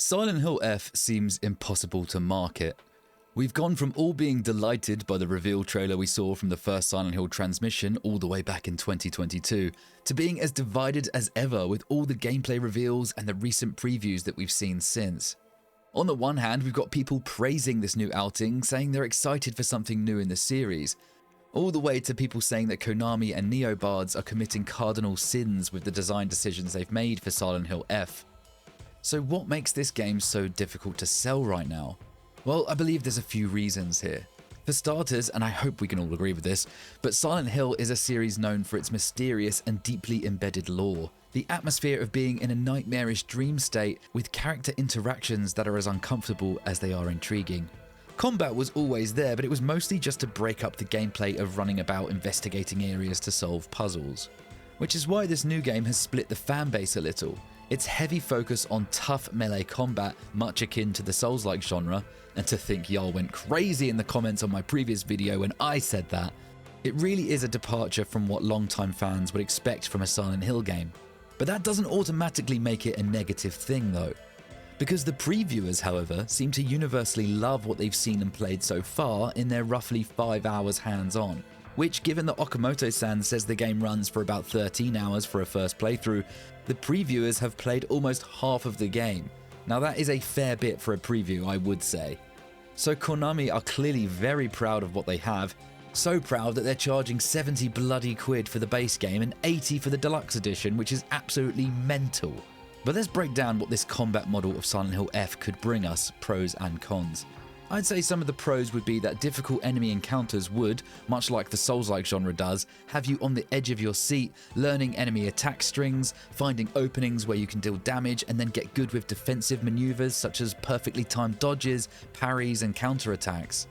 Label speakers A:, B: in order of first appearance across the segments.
A: Silent Hill F seems impossible to market. We've gone from all being delighted by the reveal trailer we saw from the first Silent Hill transmission all the way back in 2022, to being as divided as ever with all the gameplay reveals and the recent previews that we've seen since. On the one hand, we've got people praising this new outing, saying they're excited for something new in the series, all the way to people saying that Konami and Neobards are committing cardinal sins with the design decisions they've made for Silent Hill F. So what makes this game so difficult to sell right now? Well, I believe there's a few reasons here. For starters, and I hope we can all agree with this, but Silent Hill is a series known for its mysterious and deeply embedded lore. The atmosphere of being in a nightmarish dream state with character interactions that are as uncomfortable as they are intriguing. Combat was always there, but it was mostly just to break up the gameplay of running about investigating areas to solve puzzles. Which is why this new game has split the fanbase a little. Its heavy focus on tough melee combat, much akin to the Souls-like genre, and to think y'all went crazy in the comments on my previous video when I said that, it really is a departure from what longtime fans would expect from a Silent Hill game. But that doesn't automatically make it a negative thing though. Because the previewers, however, seem to universally love what they've seen and played so far in their roughly 5 hours hands-on. Which, given that Okamoto-san says the game runs for about 13 hours for a first playthrough, the previewers have played almost half of the game. Now that is a fair bit for a preview, I would say. So Konami are clearly very proud of what they have, so proud that they're charging 70 bloody quid for the base game and 80 for the deluxe edition, which is absolutely mental. But let's break down what this combat model of Silent Hill F could bring us, pros and cons. I'd say some of the pros would be that difficult enemy encounters would, much like the Souls-like genre does, have you on the edge of your seat, learning enemy attack strings, finding openings where you can deal damage, and then get good with defensive maneuvers such as perfectly timed dodges, parries, and counterattacks.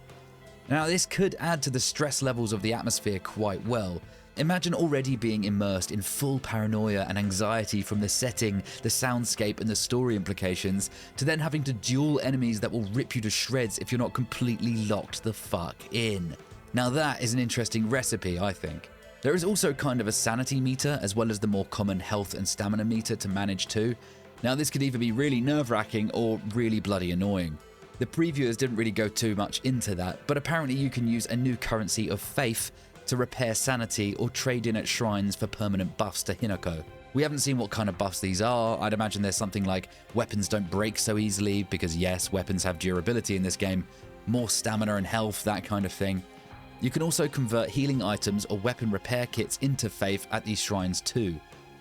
A: Now this could add to the stress levels of the atmosphere quite well. Imagine already being immersed in full paranoia and anxiety from the setting, the soundscape and the story implications, to then having to duel enemies that will rip you to shreds if you're not completely locked the fuck in. Now that is an interesting recipe, I think. There is also kind of a sanity meter as well as the more common health and stamina meter to manage too. Now this could either be really nerve-wracking or really bloody annoying. The previewers didn't really go too much into that, but apparently you can use a new currency of faith to repair sanity or trade in at shrines for permanent buffs to Hinako. We haven't seen what kind of buffs these are. I'd imagine there's something like weapons don't break so easily, because yes, weapons have durability in this game, more stamina and health, that kind of thing. You can also convert healing items or weapon repair kits into faith at these shrines too.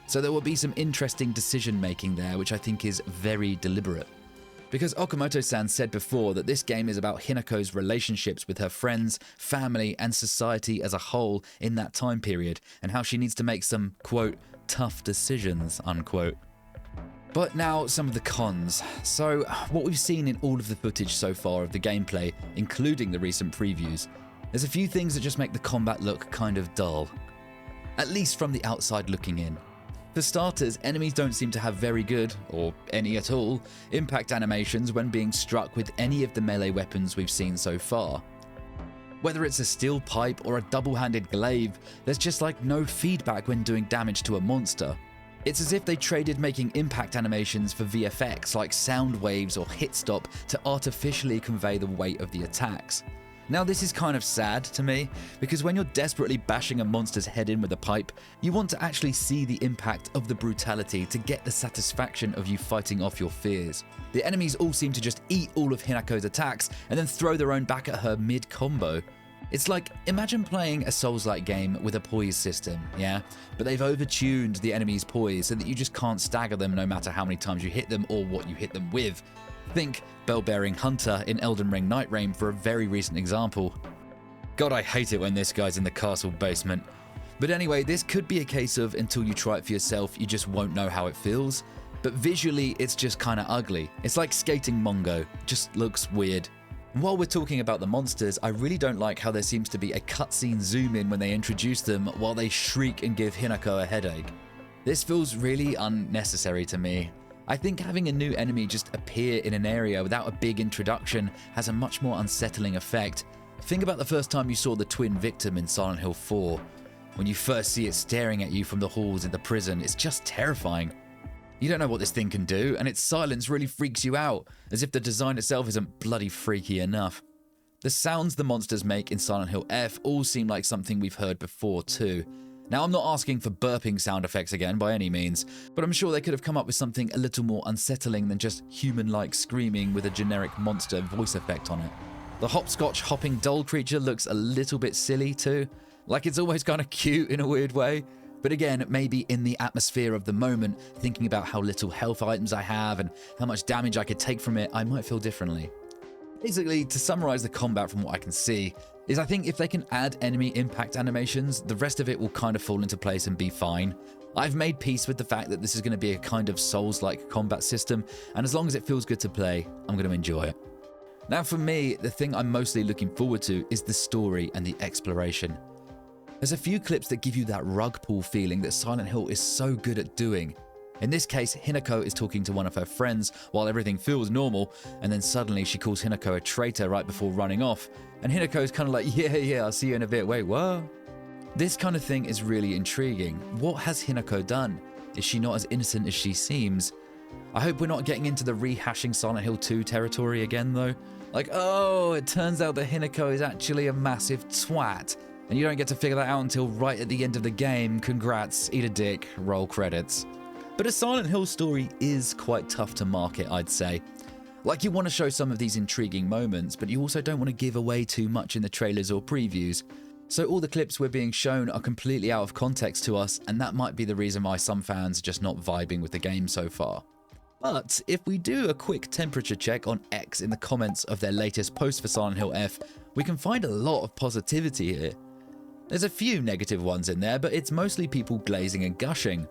A: So there will be some interesting decision making there, which I think is very deliberate. Because Okamoto-san said before that this game is about Hinako's relationships with her friends, family, and society as a whole in that time period, and how she needs to make some, quote, tough decisions, unquote. But now some of the cons. So, what we've seen in all of the footage so far of the gameplay, including the recent previews, there's a few things that just make the combat look kind of dull. At least from the outside looking in. For starters, enemies don't seem to have very good, or any at all, impact animations when being struck with any of the melee weapons we've seen so far. Whether it's a steel pipe or a double-handed glaive, there's just like no feedback when doing damage to a monster. It's as if they traded making impact animations for VFX like sound waves or hit stop to artificially convey the weight of the attacks. Now this is kind of sad to me, because when you're desperately bashing a monster's head in with a pipe, you want to actually see the impact of the brutality to get the satisfaction of you fighting off your fears. The enemies all seem to just eat all of Hinako's attacks and then throw their own back at her mid-combo. It's like, imagine playing a Souls-like game with a poise system, yeah? But they've overtuned the enemy's poise so that you just can't stagger them no matter how many times you hit them or what you hit them with. Think Bell-Bearing Hunter in Elden Ring Night Rain for a very recent example. God, I hate it when this guy's in the castle basement. But anyway, this could be a case of until you try it for yourself, you just won't know how it feels. But visually, it's just kinda ugly. It's like skating Mongo, just looks weird. And while we're talking about the monsters, I really don't like how there seems to be a cutscene zoom in when they introduce them while they shriek and give Hinako a headache. This feels really unnecessary to me. I think having a new enemy just appear in an area without a big introduction has a much more unsettling effect. Think about the first time you saw the twin victim in Silent Hill 4. When you first see it staring at you from the halls in the prison, it's just terrifying. You don't know what this thing can do, and its silence really freaks you out, as if the design itself isn't bloody freaky enough. The sounds the monsters make in Silent Hill F all seem like something we've heard before too. Now, I'm not asking for burping sound effects again by any means, but I'm sure they could have come up with something a little more unsettling than just human-like screaming with a generic monster voice effect on it. The hopscotch hopping doll creature looks a little bit silly too, like it's almost kind of cute in a weird way. But again, maybe in the atmosphere of the moment, thinking about how little health items I have and how much damage I could take from it, I might feel differently. Basically, to summarize the combat from what I can see, is I think if they can add enemy impact animations, the rest of it will kind of fall into place and be fine. I've made peace with the fact that this is going to be a kind of Souls-like combat system, and as long as it feels good to play, I'm going to enjoy it. Now for me, the thing I'm mostly looking forward to is the story and the exploration. There's a few clips that give you that rug pull feeling that Silent Hill is so good at doing. In this case, Hinako is talking to one of her friends while everything feels normal, and then suddenly she calls Hinako a traitor right before running off, and Hinako's kind of like, yeah, I'll see you in a bit, wait, what? This kind of thing is really intriguing. What has Hinako done? Is she not as innocent as she seems? I hope we're not getting into the rehashing Silent Hill 2 territory again though. Like, oh, it turns out that Hinako is actually a massive twat, and you don't get to figure that out until right at the end of the game. Congrats, eat a dick, roll credits. But a Silent Hill story is quite tough to market, I'd say. Like, you want to show some of these intriguing moments, but you also don't want to give away too much in the trailers or previews. So all the clips we're being shown are completely out of context to us, and that might be the reason why some fans are just not vibing with the game so far. But if we do a quick temperature check on X in the comments of their latest post for Silent Hill F, we can find a lot of positivity here. There's a few negative ones in there, but it's mostly people glazing and gushing.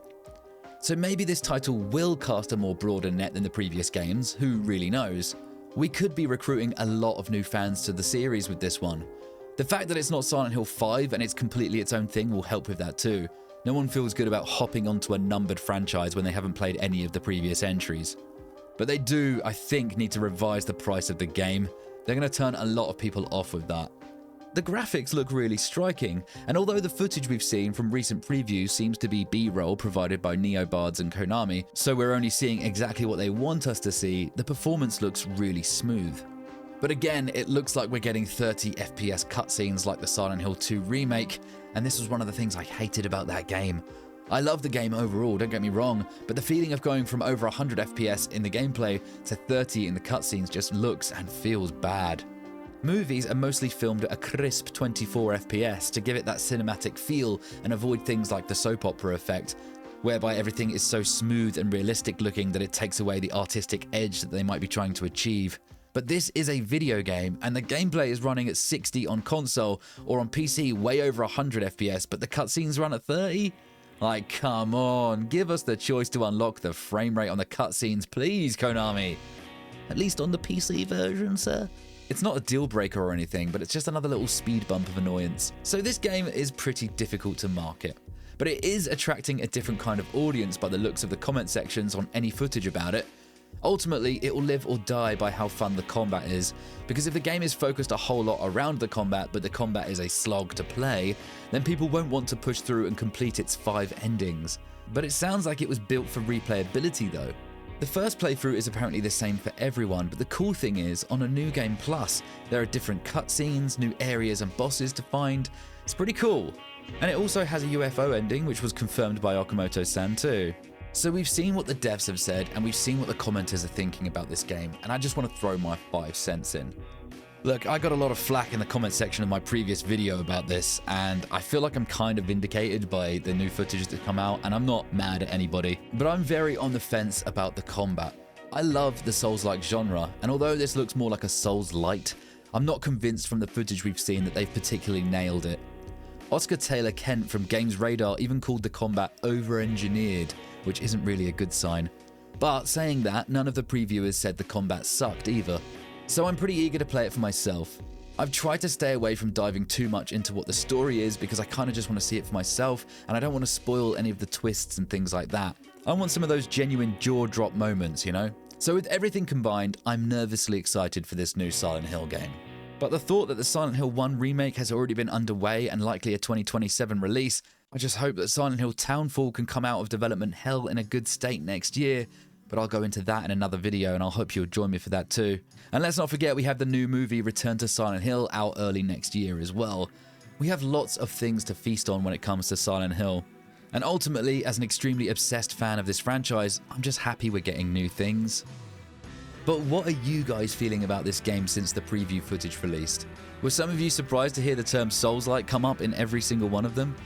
A: So maybe this title will cast a more broader net than the previous games, who really knows? We could be recruiting a lot of new fans to the series with this one. The fact that it's not Silent Hill 5 and it's completely its own thing will help with that too. No one feels good about hopping onto a numbered franchise when they haven't played any of the previous entries. But they do, I think, need to revise the price of the game. They're going to turn a lot of people off with that. The graphics look really striking, and although the footage we've seen from recent previews seems to be B-roll provided by Neobards and Konami, so we're only seeing exactly what they want us to see, the performance looks really smooth. But again, it looks like we're getting 30 FPS cutscenes like the Silent Hill 2 remake, and this was one of the things I hated about that game. I love the game overall, don't get me wrong, but the feeling of going from over 100 FPS in the gameplay to 30 in the cutscenes just looks and feels bad. Movies are mostly filmed at a crisp 24 FPS to give it that cinematic feel and avoid things like the soap opera effect, whereby everything is so smooth and realistic looking that it takes away the artistic edge that they might be trying to achieve. But this is a video game, and the gameplay is running at 60 on console, or on PC way over 100 FPS, but the cutscenes run at 30? Like, come on, give us the choice to unlock the frame rate on the cutscenes, please, Konami. At least on the PC version, sir. It's not a deal breaker or anything, but it's just another little speed bump of annoyance. So this game is pretty difficult to market, but it is attracting a different kind of audience by the looks of the comment sections on any footage about it. Ultimately, it will live or die by how fun the combat is, because if the game is focused a whole lot around the combat, but the combat is a slog to play, then people won't want to push through and complete its 5 endings. But it sounds like it was built for replayability though. The first playthrough is apparently the same for everyone, but the cool thing is, on a New Game Plus, there are different cutscenes, new areas and bosses to find. It's pretty cool. And it also has a UFO ending, which was confirmed by Okamoto-san too. So we've seen what the devs have said, and we've seen what the commenters are thinking about this game, and I just want to throw my 5 cents in. Look, I got a lot of flack in the comment section of my previous video about this, and I feel like I'm kind of vindicated by the new footage that's come out, and I'm not mad at anybody, but I'm very on the fence about the combat. I love the Souls-like genre, and although this looks more like a Souls-lite, I'm not convinced from the footage we've seen that they've particularly nailed it. Oscar Taylor Kent from Games Radar even called the combat over-engineered, which isn't really a good sign. But saying that, none of the previewers said the combat sucked either. So I'm pretty eager to play it for myself. I've tried to stay away from diving too much into what the story is because I kind of just want to see it for myself, and I don't want to spoil any of the twists and things like that. I want some of those genuine jaw-drop moments, you know? So with everything combined, I'm nervously excited for this new Silent Hill game. But the thought that the Silent Hill 1 remake has already been underway and likely a 2027 release I just hope that Silent Hill Townfall can come out of development hell in a good state next year, but I'll go into that in another video and I'll hope you'll join me for that too. And let's not forget we have the new movie Return to Silent Hill out early next year as well. We have lots of things to feast on when it comes to Silent Hill. And ultimately, as an extremely obsessed fan of this franchise, I'm just happy we're getting new things. But what are you guys feeling about this game since the preview footage released? Were some of you surprised to hear the term Souls-like come up in every single one of them?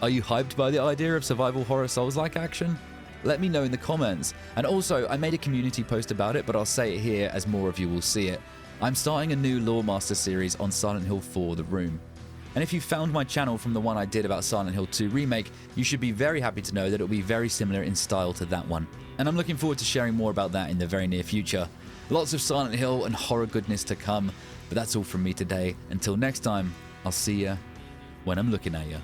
A: Are you hyped by the idea of survival horror Souls-like action? Let me know in the comments. And also, I made a community post about it, but I'll say it here as more of you will see it. I'm starting a new Lore Master series on Silent Hill 4 The Room. And if you found my channel from the one I did about Silent Hill 2 Remake, you should be very happy to know that it will be very similar in style to that one. And I'm looking forward to sharing more about that in the very near future. Lots of Silent Hill and horror goodness to come, but that's all from me today. Until next time, I'll see ya when I'm looking at ya.